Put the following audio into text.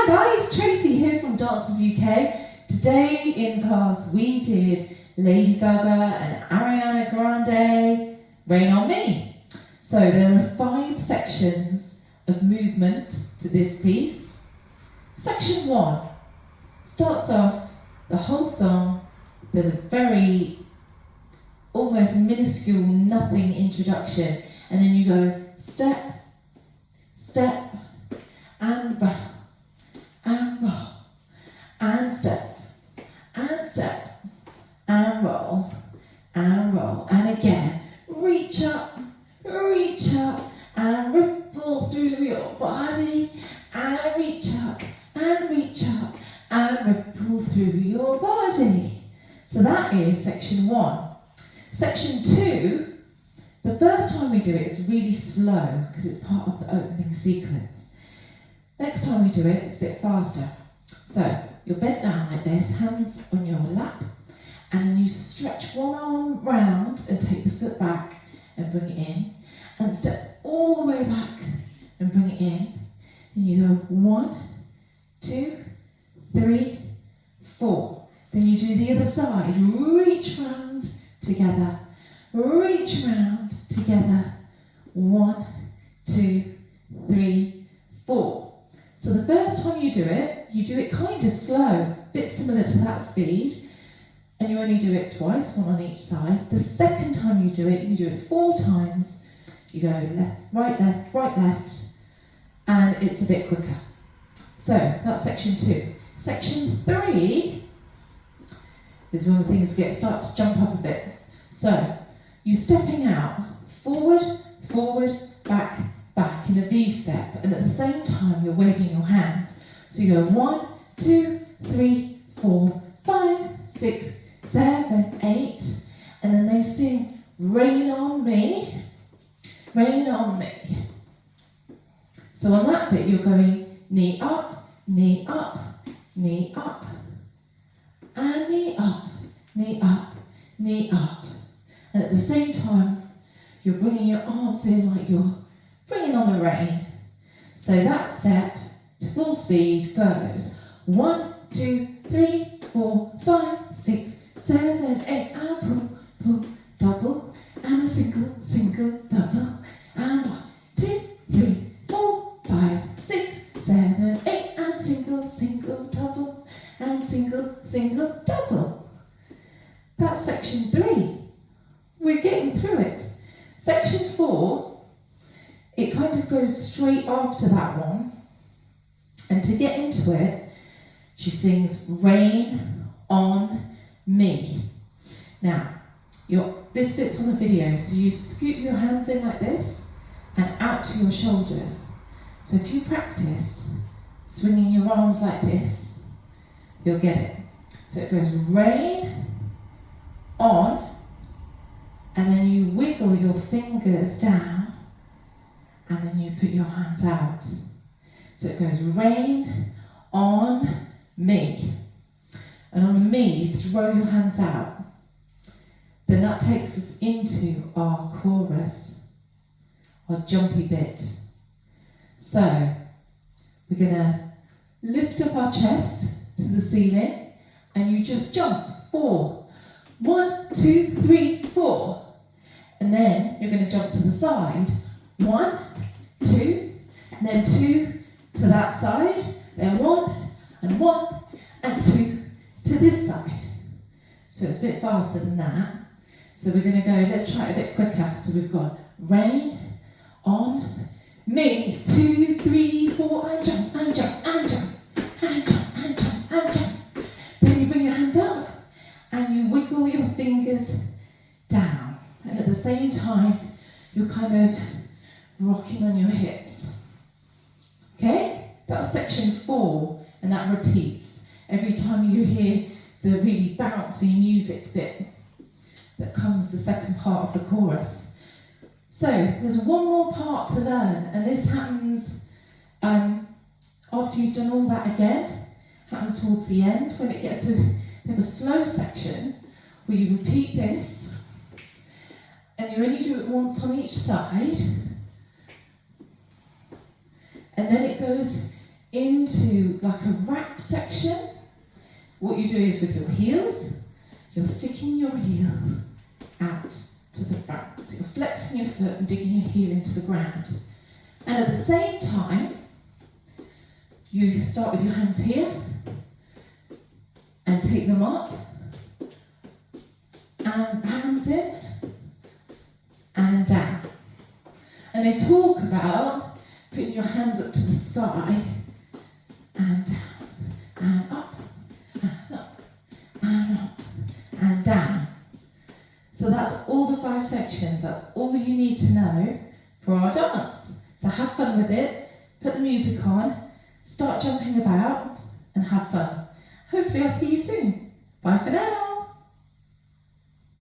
Hi guys, Tracy here from Dancers UK. Today in class we did Lady Gaga and Ariana Grande, Rain on Me. So there are 5 sections of movement to this piece. Section 1 starts off the whole song. There's a very almost minuscule nothing introduction, and then you go step, step, and roll, and roll, and step, and step, and roll, and again, reach up, and ripple through your body, and reach up, and ripple through your body. So that is section 1. Section 2, the first time we do it, it's really slow because it's part of the opening sequence. Next time we do it, it's a bit faster. So you're bent down like this, hands on your lap, and then you stretch one arm round and take the foot back and bring it in, and step all the way back and bring it in. Then you go 1, 2, 3, 4. Then you do the other side, reach round together, reach round together, 1, 2, 3, 4. So the first time you do it kind of slow, a bit similar to that speed, and you only do it twice, one on each side. The second time you do it 4 times. You go left, right, left, and it's a bit quicker. So that's section 2. Section 3 is when things start to jump up a bit. So you're stepping out, forward, back, in a V step, and at the same time you're waving your hands. So you go 1, 2, 3, 4, 5, 6, 7, 8, and then they sing Rain on Me, Rain on Me. So on that bit you're going knee up, knee up, knee up, and knee up, knee up, knee up. And at the same time you're bringing your arms in like you're bringing on the rain. So that step to full speed goes 1, 2, 3, 4, 5, 6, 7, 8, and pull, double, and a single, double, and 1, 2, 3, 4, 5, 6, 7, 8, and single, double, and single, double. That's section 3. We're getting through it. Section 4, it kind of goes straight after that one, and to get into it, she sings Rain on Me. Now, this bit's on the video, so you scoop your hands in like this and out to your shoulders. So if you practice swinging your arms like this, you'll get it. So it goes rain on, and then you wiggle your fingers down, and then you put your hands out. So it goes rain on me. And on the me, you throw your hands out. Then that takes us into our chorus, our jumpy bit. So we're gonna lift up our chest to the ceiling, and you just jump 4. 1, 2, 3, 4. And then you're gonna jump to the side. 1, 2, and then 2 to that side, then 1, and 2 to this side. So it's a bit faster than that. So we're going to go, let's try it a bit quicker. So we've got rain on me, 2, 3, 4, and jump, and jump, and jump, and jump, and jump, and jump. Then you bring your hands up, and you wiggle your fingers down. And at the same time, you're kind of rocking on your hips. Okay? That's section 4, and that repeats every time you hear the really bouncy music bit that comes the second part of the chorus. So there's one more part to learn, and this happens after you've done all that again. Happens towards the end when it gets a bit of a slow section where you repeat this, and you only do it once on each side. And then it goes into like a wrap section. What you do is with your heels, you're sticking your heels out to the front. So you're flexing your foot and digging your heel into the ground. And at the same time, you start with your hands here and take them up. And hands in and down. And they talk about putting your hands up to the sky and down and up and up and up and down. So that's all the 5 sections. That's all you need to know for our dance. So have fun with it, put the music on, start jumping about and have fun. Hopefully I'll see you soon. Bye for now.